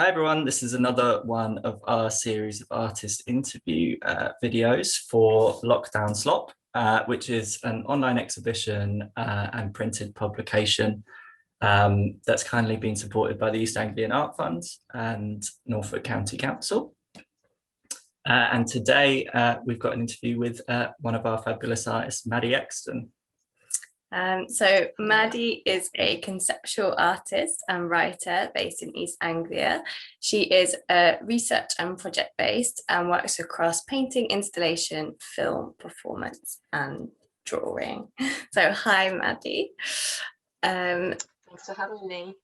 Hi everyone, this is another one of our series of artist interview videos for Lockdown Slop, which is an online exhibition and printed publication that's kindly been supported by the East Anglian Art Fund and Norfolk County Council. And today we've got an interview with one of our fabulous artists, Maddie Exton. So Maddie is a conceptual artist and writer based in East Anglia. She is research and project based and works across painting, installation, film, performance and drawing. So hi Maddie. Thanks for having me.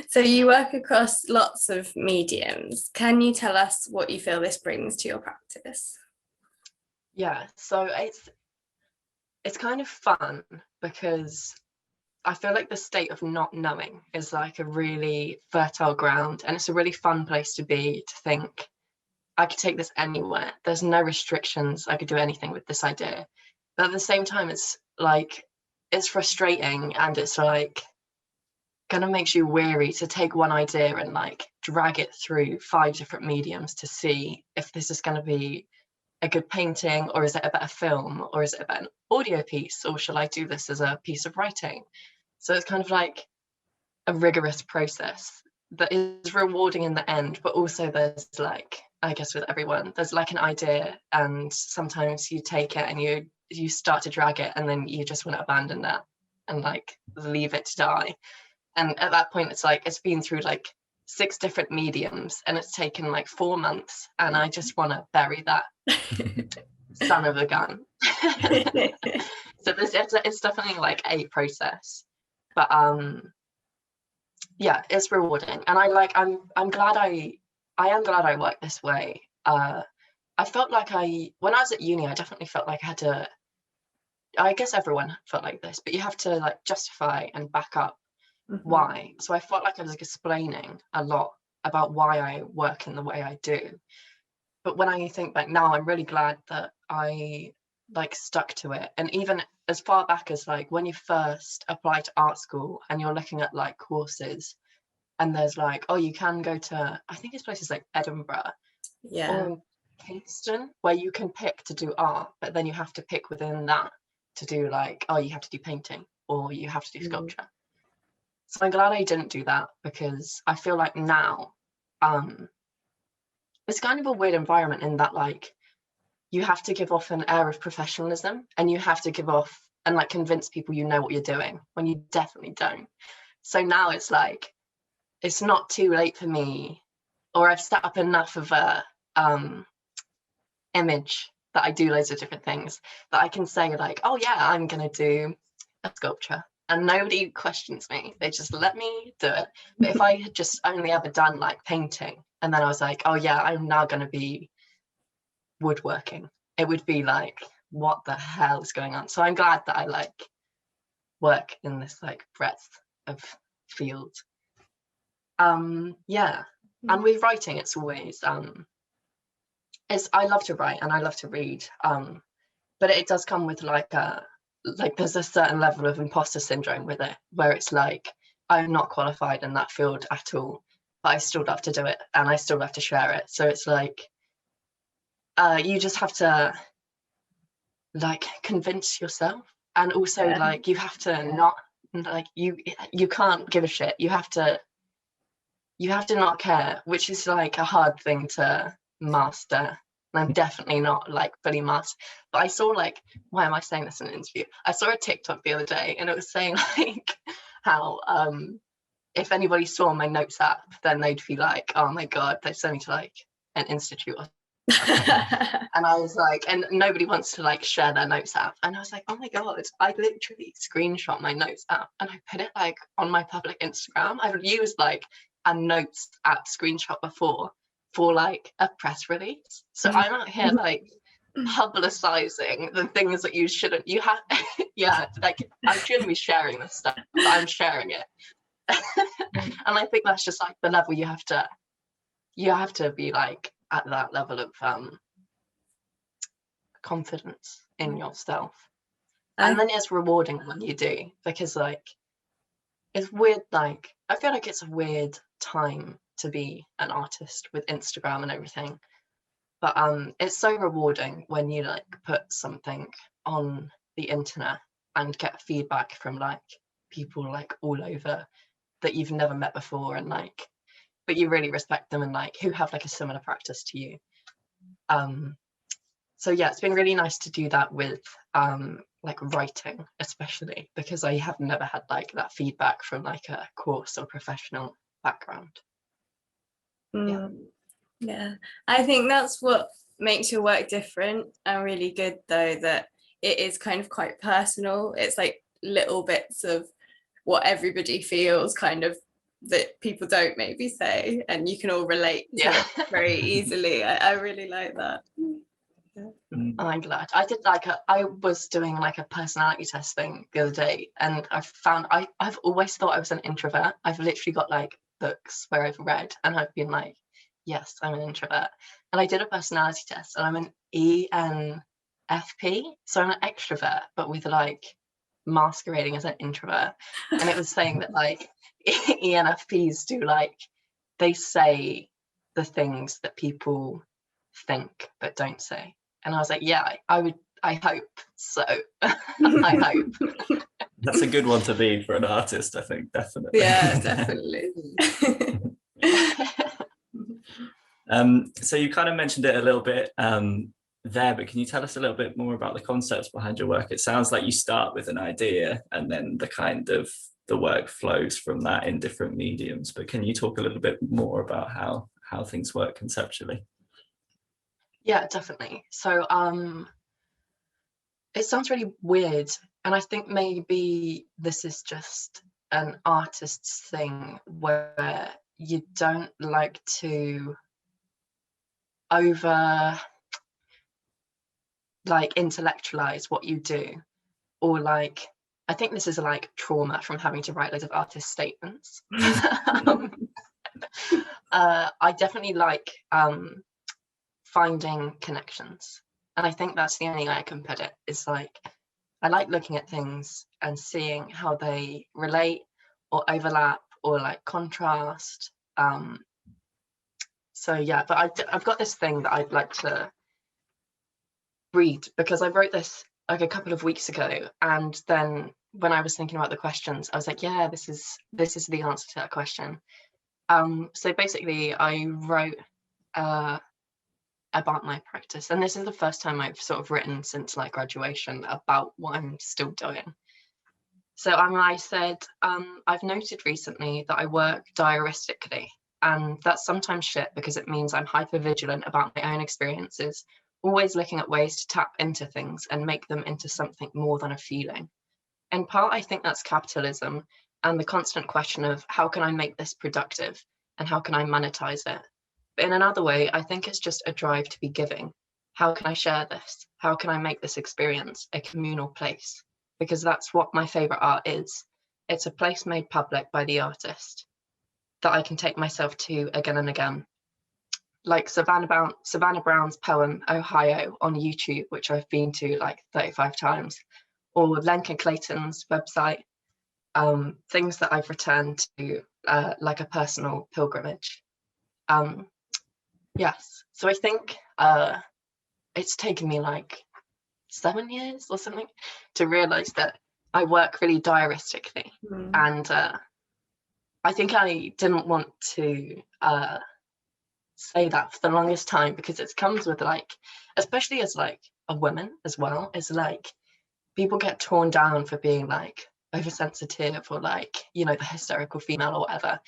So you work across lots of mediums. Can you tell us what you feel this brings to your practice? Yeah, so it's kind of fun because I feel like the state of not knowing is like a really fertile ground, and it's a really fun place to be, to think I could take this anywhere. There's no restrictions. I could do anything with this idea. But at the same time, it's like, it's frustrating, and it's like kind of makes you weary to take one idea and like drag it through 5 different mediums to see if this is going to be a good painting, or is it a better film, or is it a better audio piece, or shall I do this as a piece of writing? So it's kind of like a rigorous process that is rewarding in the end, but also there's like, I guess with everyone, there's like an idea, and sometimes you take it and you start to drag it, and then you just want to abandon that and like leave it to die. And at that point, it's like it's been through like 6 different mediums, and it's taken like 4 months, and I just want to bury that son of a gun. So it's definitely like a process, but yeah, it's rewarding, and I'm glad I am glad I work this way. I felt like when I was at uni, I definitely felt like I had to, I guess everyone felt like this, but you have to like justify and back up why. So I felt like I was like explaining a lot about why I work in the way I do. But when I think back now, I'm really glad that I like stuck to it. And even as far back as like when you first apply to art school and you're looking at like courses, and there's like, oh, you can go to, I think it's places like Edinburgh or Kingston, where you can pick to do art, but then you have to pick within that to do like, oh, you have to do painting or you have to do sculpture. So I'm glad I didn't do that, because I feel like now it's kind of a weird environment in that like you have to give off an air of professionalism, and you have to give off and like convince people you know what you're doing when you definitely don't. So now it's like it's not too late for me, or I've set up enough of a image that I do loads of different things that I can say like, oh yeah, I'm gonna do a sculpture, and nobody questions me. They just let me do it. But if I had just only ever done like painting, and then I was like, oh yeah, I'm now going to be woodworking, it would be like, what the hell is going on? So I'm glad that I like work in this like breadth of field. Yeah. And with writing, it's always I love to write and I love to read, but it does come with like there's a certain level of imposter syndrome with it, where it's like I'm not qualified in that field at all, but I still love to do it and I still love to share it. So it's like you just have to like convince yourself, and also like you have to not like you can't give a shit. You have to not care, which is like a hard thing to master. I'm definitely not like fully masked, but I saw like, why am I saying this in an interview? I saw a TikTok the other day, and it was saying like how if anybody saw my notes app, then they'd be like, oh my god, they sent me to like an institute or and I was like, and nobody wants to like share their notes app, and I was like, oh my god, I literally screenshot my notes app and I put it like on my public Instagram. I've used like a notes app screenshot before for like a press release. So I'm out here like publicizing the things that you shouldn't, you have yeah, like I shouldn't be sharing this stuff, but I'm sharing it. And I think that's just like the level you have to be like at that level of confidence in yourself. And then it's rewarding when you do, because like it's weird, like I feel like it's a weird time to be an artist with Instagram and everything. But it's so rewarding when you like put something on the internet and get feedback from like people like all over that you've never met before, and like, but you really respect them and like who have like a similar practice to you. So yeah, it's been really nice to do that with like writing, especially because I have never had like that feedback from like a course or professional background. Yeah, I think that's what makes your work different and really good, though, that it is kind of quite personal. It's like little bits of what everybody feels, kind of, that people don't maybe say, and you can all relate to it very easily. I really like that. I'm glad. I was doing like a personality test thing the other day, and I found I've always thought I was an introvert. I've literally got like books where I've read and I've been like, yes, I'm an introvert. And I did a personality test and I'm an ENFP, so I'm an extrovert, but with like masquerading as an introvert. And it was saying that like ENFPs do like, they say the things that people think but don't say. And I was like, yeah, I hope so. I hope. That's a good one to be for an artist, I think, definitely. Yeah, definitely. So you kind of mentioned it a little bit there, but can you tell us a little bit more about the concepts behind your work? It sounds like you start with an idea and then the work flows from that in different mediums, but can you talk a little bit more about how things work conceptually? Yeah, definitely. So it sounds really weird, and I think maybe this is just an artist's thing where you don't like to over like intellectualize what you do, or like, I think this is like trauma from having to write loads of artist statements. I definitely like finding connections, and I think that's the only way I can put it, is like I like looking at things and seeing how they relate or overlap or like contrast. So yeah, but I've got this thing that I'd like to read, because I wrote this like a couple of weeks ago, and then when I was thinking about the questions, I was like, yeah, this is the answer to that question. So basically I wrote about my practice, and this is the first time I've sort of written since like graduation about what I'm still doing. So I said, I've noted recently that I work diaristically, and that's sometimes shit because it means I'm hyper vigilant about my own experiences, always looking at ways to tap into things and make them into something more than a feeling. In part, I think that's capitalism and the constant question of how can I make this productive and how can I monetize it? But in another way, I think it's just a drive to be giving. How can I share this? How can I make this experience a communal place? Because that's what my favorite art is. It's a place made public by the artist that I can take myself to again and again. Like Savannah Brown's poem, Ohio, on YouTube, which I've been to like 35 times, or Lenka Clayton's website, things that I've returned to like a personal pilgrimage. Yes, so I think it's taken me like 7 years or something to realize that I work really diaristically. And I think I didn't want to say that for the longest time, because it comes with like, especially as like a woman as well, is like people get torn down for being like oversensitive or like, you know, the hysterical female or whatever.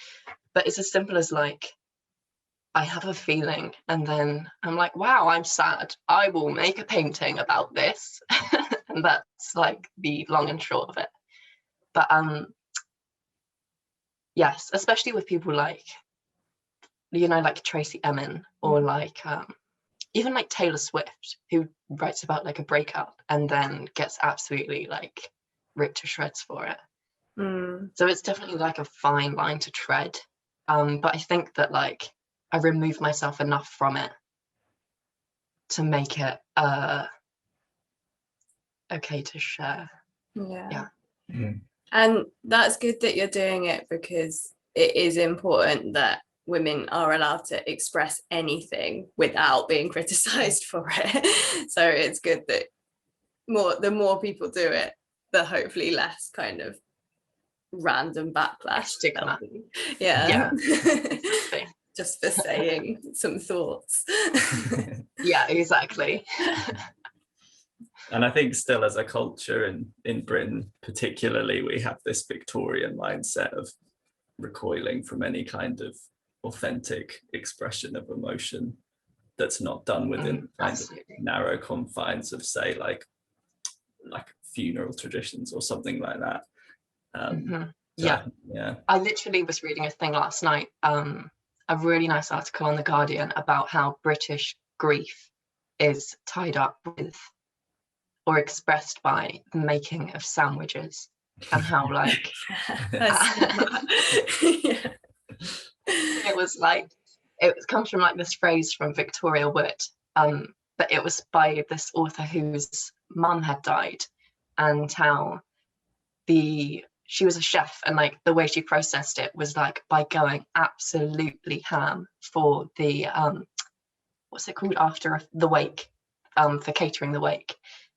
But it's as simple as like, I have a feeling and then I'm like, wow, I'm sad, I will make a painting about this. And that's like the long and short of it. But yes, especially with people like, you know, like Tracy Emin, or like even like Taylor Swift, who writes about like a breakup and then gets absolutely like ripped to shreds for it. So it's definitely like a fine line to tread. But I think that like I remove myself enough from it to make it okay to share. Yeah. And that's good that you're doing it, because it is important that women are allowed to express anything without being criticized for it. So it's good that the more people do it, the hopefully less kind of random backlash. Stigma. Yeah. Exactly. Just for saying some thoughts. Yeah, exactly. And I think still as a culture in Britain particularly, we have this Victorian mindset of recoiling from any kind of authentic expression of emotion that's not done within kind of narrow confines of, say, like funeral traditions or something like that. Yeah. Yeah. I literally was reading a thing last night, a really nice article on The Guardian about how British grief is tied up with or expressed by the making of sandwiches, and how like it was like, it comes from like this phrase from Victoria Wood, but it was by this author whose mum had died, and how she was a chef, and like the way she processed it was like by going absolutely ham for the what's it called, after the wake, for catering the wake,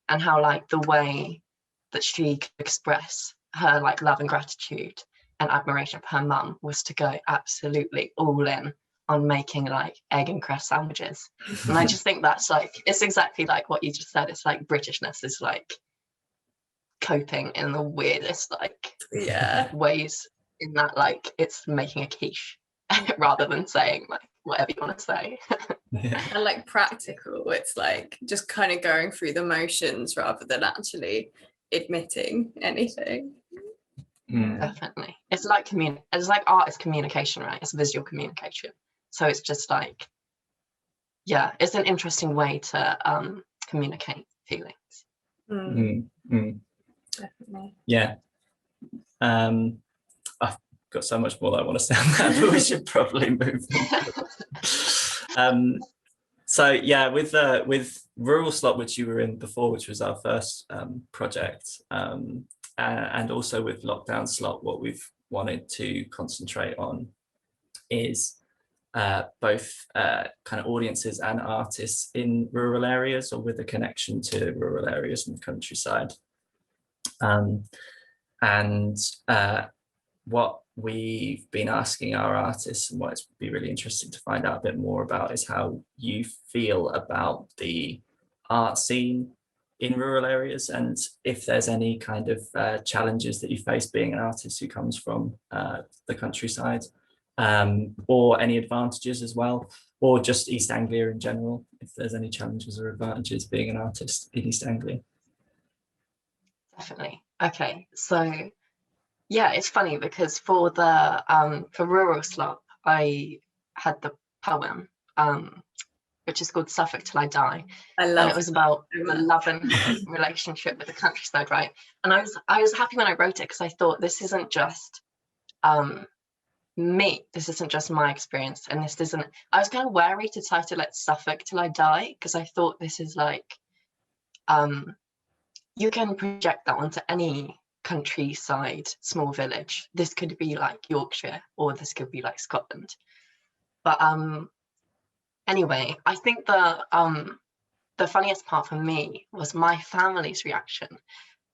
and how like the way that she could express her like love and gratitude and admiration for her mum was to go absolutely all in on making like egg and cress sandwiches. And I just think that's like, it's exactly like what you just said. It's like Britishness is like coping in the weirdest like ways, in that like it's making a quiche rather than saying like whatever you want to say. And like practical, it's like just kind of going through the motions rather than actually admitting anything. Definitely. It's like it's like art is communication, right? It's visual communication. So it's just like, yeah, it's an interesting way to communicate feelings. Definitely. Yeah. I've got so much more that I want to say on that, but we should probably move on. So yeah, with Rural Slop, which you were in before, which was our first project, and also with Lockdown Slop, what we've wanted to concentrate on is both kind of audiences and artists in rural areas or with a connection to rural areas and the countryside. And what we've been asking our artists, and what it's be really interesting to find out a bit more about, is how you feel about the art scene in rural areas, and if there's any kind of challenges that you face being an artist who comes from the countryside, or any advantages as well, or just East Anglia in general, if there's any challenges or advantages being an artist in East Anglia. Definitely. Okay, so yeah, it's funny because for the for Rural Slop, I had the poem which is called Suffolk Till I Die. I love and it was about the love and relationship with the countryside, right? And I was happy when I wrote it, because I thought, this isn't just me, this isn't just my experience, and this isn't, I was kind of wary to title it Suffolk Till I Die, because I thought this is like you can project that onto any countryside small village. This could be like Yorkshire, or this could be like Scotland. But anyway, I think the funniest part for me was my family's reaction.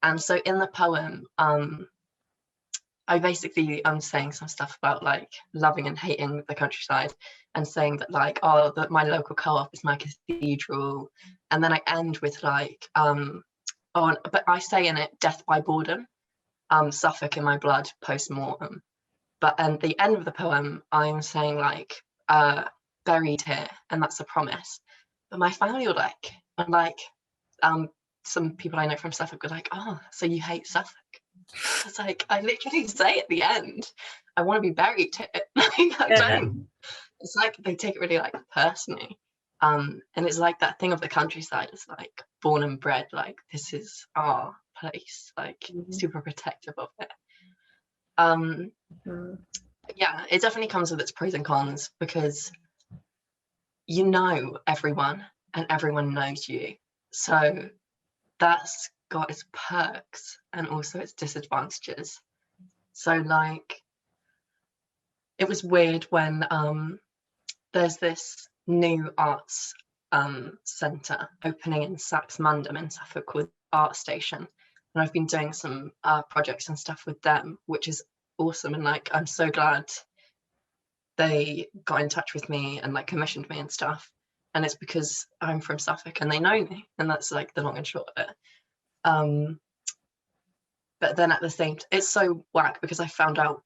And so in the poem, I basically saying some stuff about like loving and hating the countryside, and saying that like, oh, that my local co-op is my cathedral. And then I end with like, but I say in it, death by boredom, Suffolk in my blood, post-mortem. But at the end of the poem, I'm saying like, buried here, and that's a promise. But my family were like, some people I know from Suffolk were like, oh, so you hate Suffolk? It's like, I literally say at the end, I want to be buried here. I don't. It's like they take it really like personally. And it's like that thing of the countryside is like born and bred, like this is our place, like super protective of it. Yeah, it definitely comes with its pros and cons, because you know everyone and everyone knows you, so that's got its perks and also its disadvantages. So like, it was weird when there's this new arts centre opening in Saxmundham in Suffolk called Art Station, and I've been doing some projects and stuff with them, which is awesome. And like, I'm so glad they got in touch with me and like commissioned me and stuff. And it's because I'm from Suffolk and they know me, and that's like the long and short of it. But then at the same it's so whack because I found out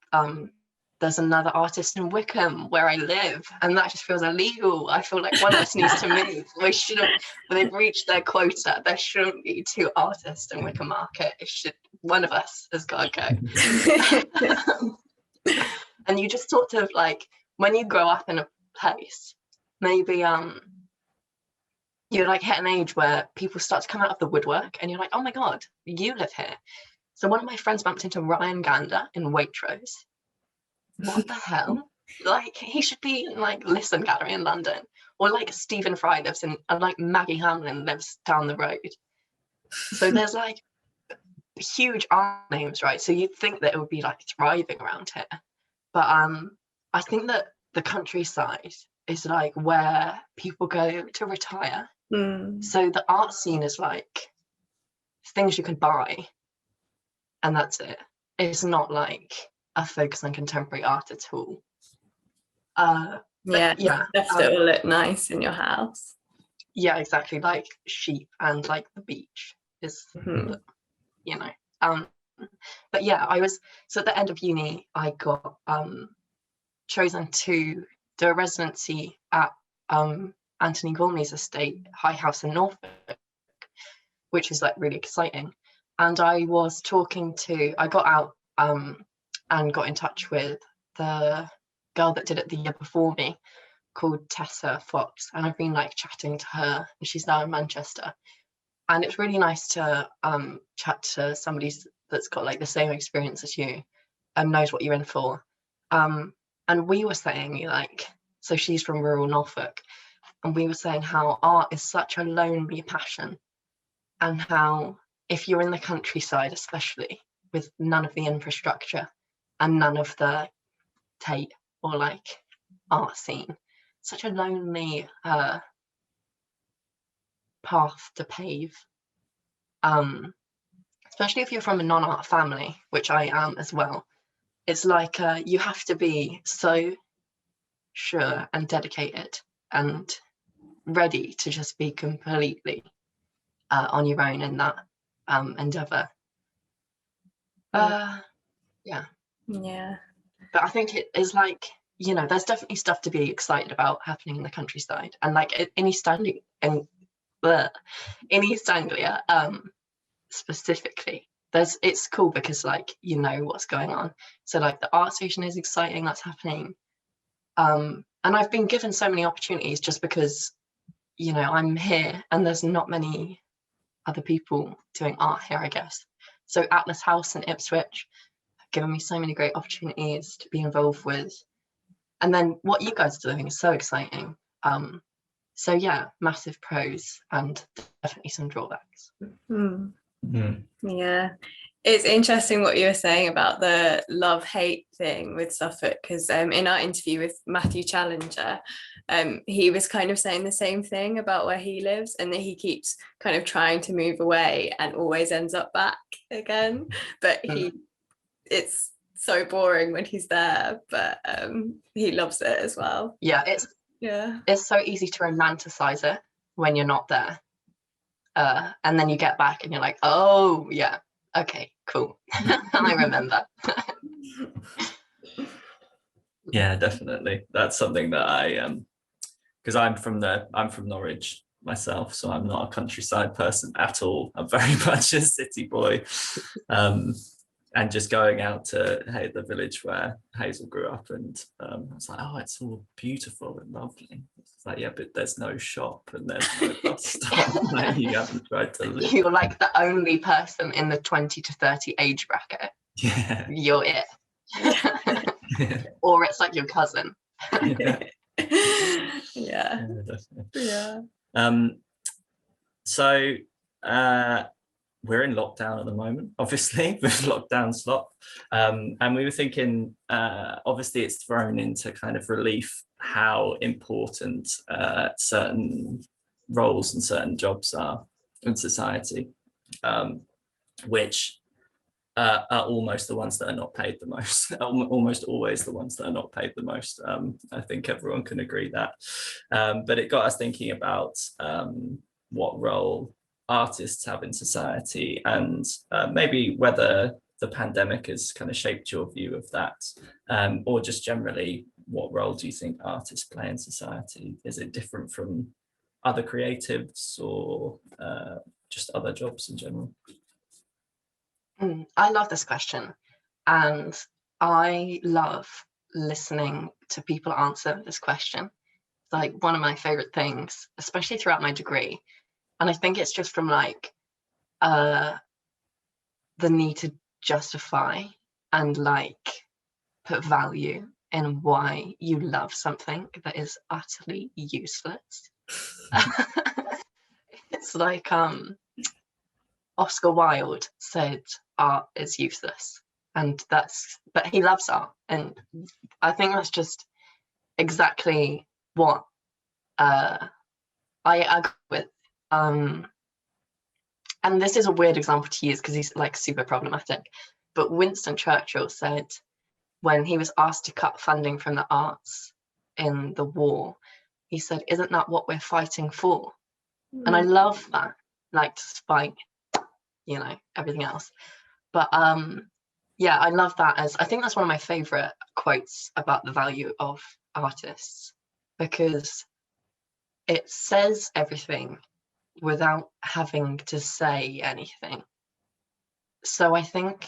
there's another artist in Wickham where I live, and that just feels illegal. I feel like one of us needs to move. We shouldn't, when they've reached their quota, there shouldn't be two artists in Wickham Market. It should, one of us has got to go. And you just sort of like, when you grow up in a place, maybe you're like hit an age where people start to come out of the woodwork and you're like, oh my God, you live here. So one of my friends bumped into Ryan Gander in Waitrose. What the hell? Like, he should be in like Listen Gallery in London, or like Stephen Fry lives in, and like Maggie Hamlin lives down the road. So there's like huge art names, right? So you'd think that it would be like thriving around here, but I think that the countryside is like where people go to retire. So the art scene is like things you can buy, and that's it. It's not like a focus on contemporary art at all. Yeah, stuff that will look nice in your house. Yeah, exactly. Like sheep and like the beach is, you know. But yeah, so at the end of uni, I got chosen to do a residency at Anthony Gormley's estate, High House in Norfolk, which is like really exciting. And I got out and got in touch with the girl that did it the year before me, called Tessa Fox, and I've been like chatting to her, and she's now in Manchester. And it's really nice to chat to somebody that's got like the same experience as you and knows what you're in for. And we were saying, like, so she's from rural Norfolk, and we were saying how art is such a lonely passion, and how if you're in the countryside, especially with none of the infrastructure and none of the Tate or like art scene, such a lonely path to pave, especially if you're from a non-art family, which I am as well. It's like you have to be so sure and dedicated and ready to just be completely on your own in that endeavor. Yeah. But I think it is like, you know, there's definitely stuff to be excited about happening in the countryside, and like in East Anglia, specifically, it's cool because like you know what's going on. So like the art station is exciting, that's happening, and I've been given so many opportunities just because, you know, I'm here and there's not many other people doing art here, I guess. So Atlas House in Ipswich have given me so many great opportunities to be involved with, and then what you guys are doing is so exciting. So yeah, massive pros and definitely some drawbacks. Yeah, it's interesting what you were saying about the love-hate thing with Suffolk, because in our interview with Matthew Challenger, he was kind of saying the same thing about where he lives, and that he keeps kind of trying to move away and always ends up back again, but it's so boring when he's there, but he loves it as well. Yeah, it's so easy to romanticize it when you're not there, and then you get back and you're like, oh yeah, okay, cool. I remember. Yeah, definitely. That's something that I because I'm from Norwich myself, so I'm not a countryside person at all. I'm very much a city boy. And just going out to the village where Hazel grew up, and I was like, oh, it's all beautiful and lovely. It's like, yeah, but there's no shop and there's no bus stop. Like, you haven't tried to live. You're like the only person in the 20 to 30 age bracket. Yeah. You're it. Or it's like your cousin. Yeah, definitely. Yeah. So we're in lockdown at the moment, obviously, with lockdown Slop. And we were thinking, obviously it's thrown into kind of relief how important certain roles and certain jobs are in society, which are almost the ones that are not paid the most, almost always the ones that are not paid the most. I think everyone can agree that. But it got us thinking about what role artists have in society, and maybe whether the pandemic has kind of shaped your view of that, or just generally, what role do you think artists play in society? Is it different from other creatives, or just other jobs in general? I love this question, and I love listening to people answer this question. It's like one of my favorite things, especially throughout my degree. And I think it's just from like the need to justify and like put value in why you love something that is utterly useless. It's like Oscar Wilde said art is useless, and but he loves art, and I think that's just exactly what I agree with. And this is a weird example to use because he's like super problematic, but Winston Churchill said when he was asked to cut funding from the arts in the war, he said, "Isn't that what we're fighting for?" And I love that, like, despite, you know, everything else. But yeah, I love that. As I think that's one of my favorite quotes about the value of artists, because it says everything without having to say anything. So I think,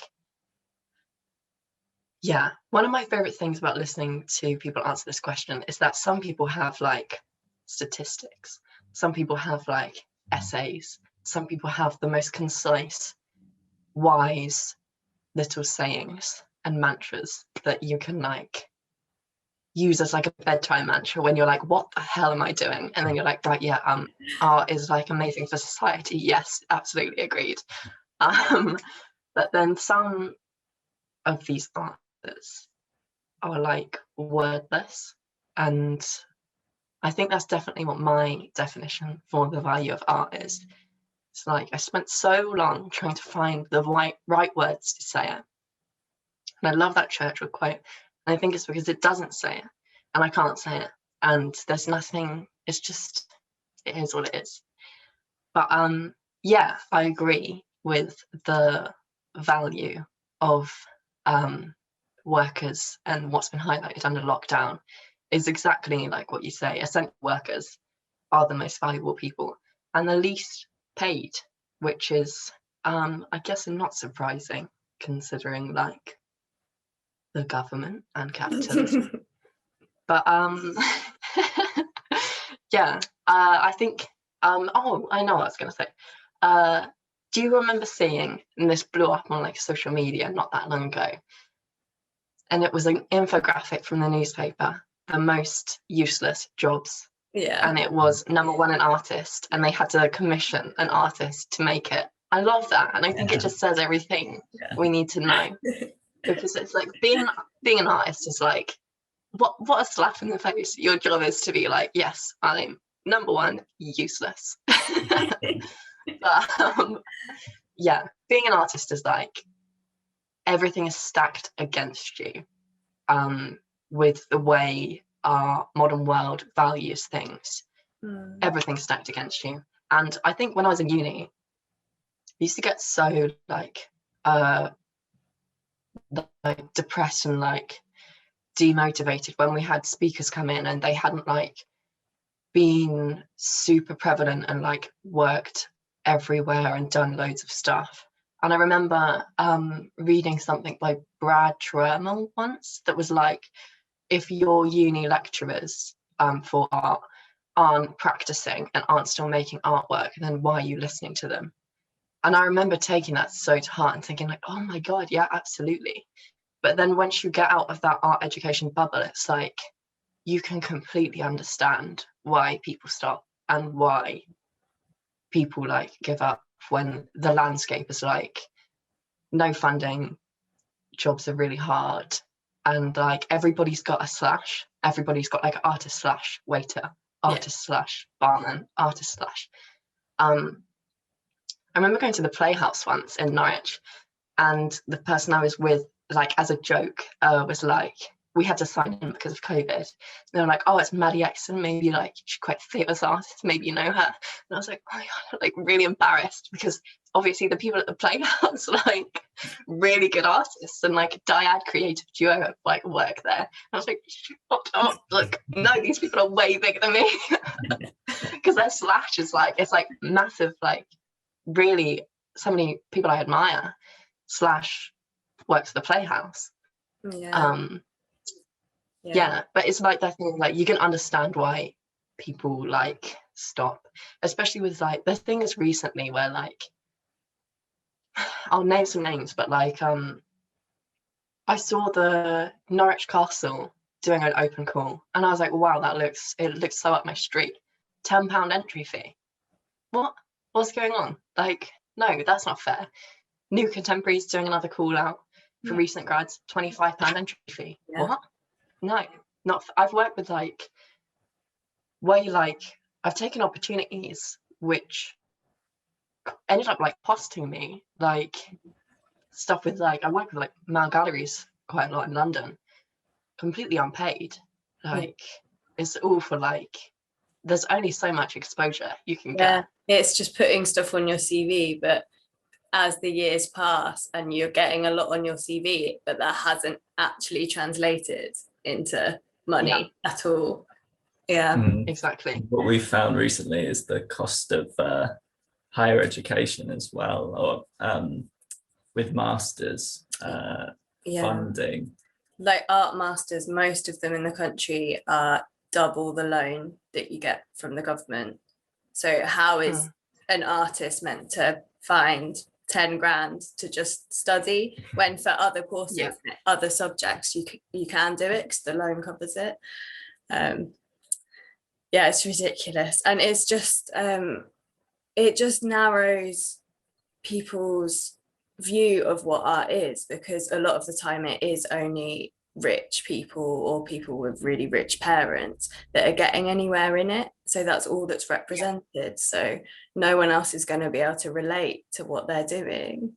yeah, one of my favorite things about listening to people answer this question is that some people have like statistics, some people have like essays, some people have the most concise, wise little sayings and mantras that you can like use as like a bedtime mantra when you're like, what the hell am I doing? And then you're like, right, yeah, art is like amazing for society. Yes, absolutely agreed. But then some of these answers are like wordless, and I think that's definitely what my definition for the value of art is. It's like I spent so long trying to find the right words to say it. And I love that Churchill quote. And I think it's because it doesn't say it, and I can't say it. And there's nothing, it's just, it is what it is. But yeah, I agree with the value of workers, and what's been highlighted under lockdown is exactly like what you say. Essential workers are the most valuable people and the least paid, which is I guess not surprising considering like the government and capitalism. But yeah, I think oh, I know what I was gonna say. Do you remember seeing, and this blew up on like social media not that long ago, and it was an infographic from the newspaper, the most useless jobs. Yeah. And it was number one, an artist, and they had to commission an artist to make it. I love that, and I think it just says everything we need to know, because it's like being an artist is like, what a slap in the face. Your job is to be like, yes, I'm number one, useless. But yeah, being an artist is like everything is stacked against you, with the way our modern world values things. Everything's stacked against you. And I think when I was in uni, I used to get so like depressed and like demotivated when we had speakers come in and they hadn't like been super prevalent and like worked everywhere and done loads of stuff. And I remember reading something by Brad Tremel once that was like, if your uni lecturers for art aren't practicing and aren't still making artwork, then why are you listening to them? And I remember taking that so to heart and thinking like, oh my God, yeah, absolutely. But then once you get out of that art education bubble, it's like you can completely understand why people stop and why people like give up when the landscape is like no funding, jobs are really hard, and like everybody's got a slash. Everybody's got like artist slash waiter, artist slash barman, artist slash. I remember going to the Playhouse once in Norwich, and the person I was with, like as a joke, was like, we had to sign in because of COVID. They were like, oh, it's Maddie Exton, maybe like she's quite a famous artist, maybe you know her. And I was like, oh my God, like really embarrassed, because obviously the people at the Playhouse are like really good artists, and like Dyad Creative Duo like work there. And I was like, shut up, like no, these people are way bigger than me. Because their slash is like, it's like massive, like really so many people I admire slash works at the Playhouse. Yeah, but it's like that thing, like you can understand why people like stop, especially with like there's things recently where like I'll name some names, but like I saw the Norwich Castle doing an open call, and I was like, wow, it looks so up my street. £10 entry fee. What's going on? Like, no, that's not fair. New Contemporaries doing another call out for recent grads, £25 entry fee. What? No, not. I've worked with like I've taken opportunities which ended up like costing me, like stuff with like I work with like Mall Galleries quite a lot in London, completely unpaid. Like it's all for like there's only so much exposure you can get. It's just putting stuff on your CV, but as the years pass and you're getting a lot on your CV, but that hasn't actually translated into money at all. Exactly. What we've found recently is the cost of higher education as well, or with masters funding. Like art masters, most of them in the country are double the loan that you get from the government. So how is an artist meant to find 10 grand to just study when for other courses, other subjects, you can do it because the loan covers it? It's ridiculous, and it's just it just narrows people's view of what art is, because a lot of the time it is only rich people or people with really rich parents that are getting anywhere in it, so that's all that's represented. So no one else is going to be able to relate to what they're doing,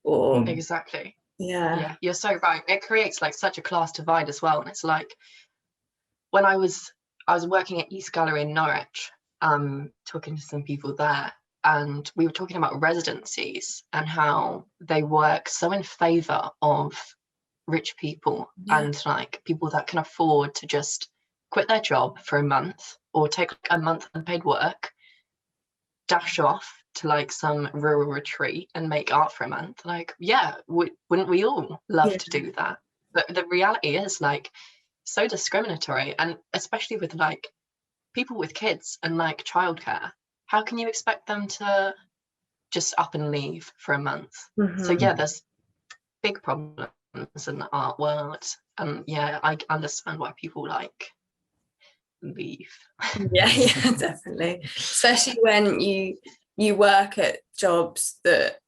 or exactly. You're so right. It creates like such a class divide as well. And it's like when I was working at East Anglia in Norwich, talking to some people there, and we were talking about residencies and how they work so in favor of rich people and like people that can afford to just quit their job for a month or take like a month unpaid work, dash off to like some rural retreat and make art for a month. Like, wouldn't we all love to do that? But the reality is like so discriminatory, and especially with like people with kids and like childcare, how can you expect them to just up and leave for a month? So there's big problems in the art world, and I understand why people like leave. Definitely, especially when you work at jobs that,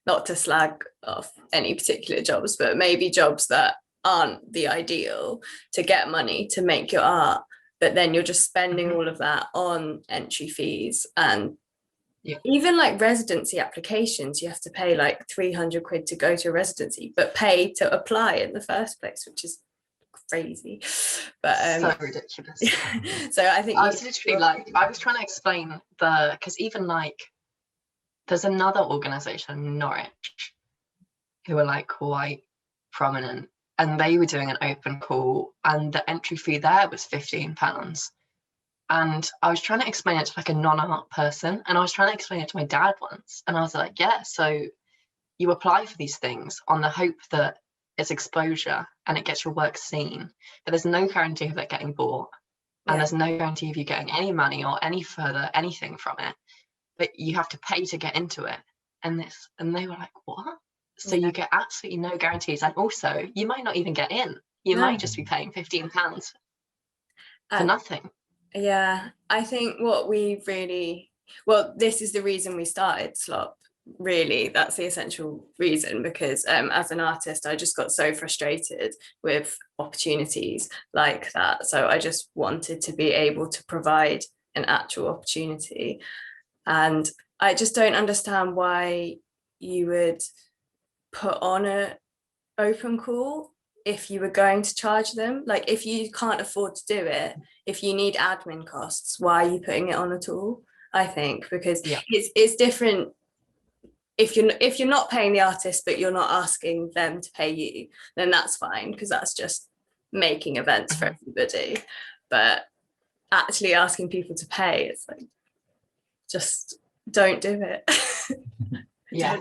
not to slag off any particular jobs, but maybe jobs that aren't the ideal to get money to make your art, but then you're just spending all of that on entry fees. And even like residency applications, you have to pay like 300 quid to go to a residency, but pay to apply in the first place, which is crazy. But so ridiculous. So I think I was literally like, I was trying to explain because even like there's another organization in Norwich who are like quite prominent, and they were doing an open call, and the entry fee there was £15. And I was trying to explain it to like a non-art person, and I was trying to explain it to my dad once, and I was like, so you apply for these things on the hope that it's exposure and it gets your work seen, but there's no guarantee of it getting bought, and there's no guarantee of you getting any money or any further anything from it, but you have to pay to get into it. And they were like, what? So you get absolutely no guarantees, and also you might not even get in. You might just be paying £15 for nothing. I think what we really Well, this is the reason we started Slop. Really, that's the essential reason, because as an artist, I just got so frustrated with opportunities like that. So I just wanted to be able to provide an actual opportunity. And I just don't understand why you would put on a open call if you were going to charge them. Like, if you can't afford to do it, if you need admin costs, why are you putting it on at all? I think because it's different if you're not paying the artist but you're not asking them to pay you, then that's fine, because that's just making events for everybody. But actually asking people to pay, it's like, just don't do it. Yeah.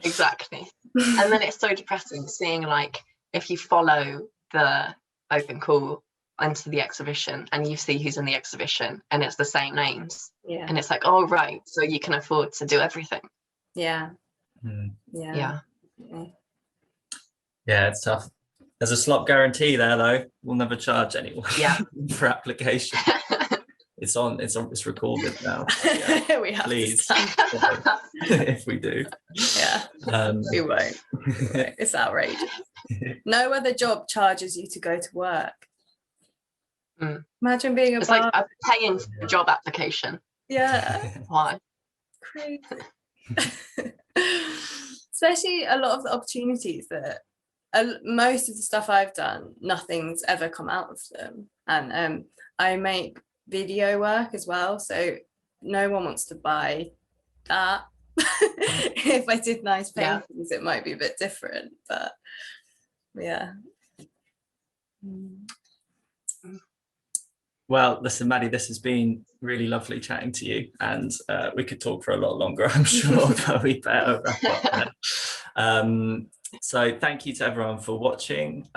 Exactly. And then it's so depressing seeing, like, if you follow the open call into the exhibition and you see who's in the exhibition and it's the same names, and it's like, oh right, so you can afford to do everything. Yeah. It's tough. There's a Slop guarantee there though. We'll never charge anyone for application. It's recorded now. Yeah. We have Please, to if we do. We won't. It's outrageous. No other job charges you to go to work. Imagine being it's like a paying for a job application. Why? Crazy. Especially a lot of the opportunities that most of the stuff I've done, nothing's ever come out of them. And I make video work as well, so no one wants to buy that. If I did nice paintings, it might be a bit different, but Well, listen, Maddie, this has been really lovely chatting to you, and we could talk for a lot longer, I'm sure, but we better wrap up then. So thank you to everyone for watching.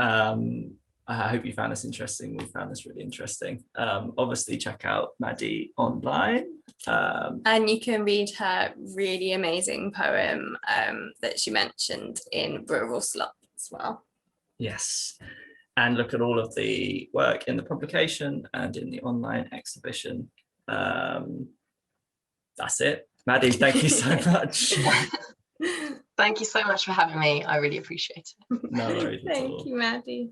I hope you found this interesting. We found this really interesting. Obviously, check out Maddie online. And you can read her really amazing poem that she mentioned in Rural Slop as well. Yes. And look at all of the work in the publication and in the online exhibition. That's it. Maddie, thank you so much. Thank you so much for having me. I really appreciate it. No worries at all. Thank you, Maddie.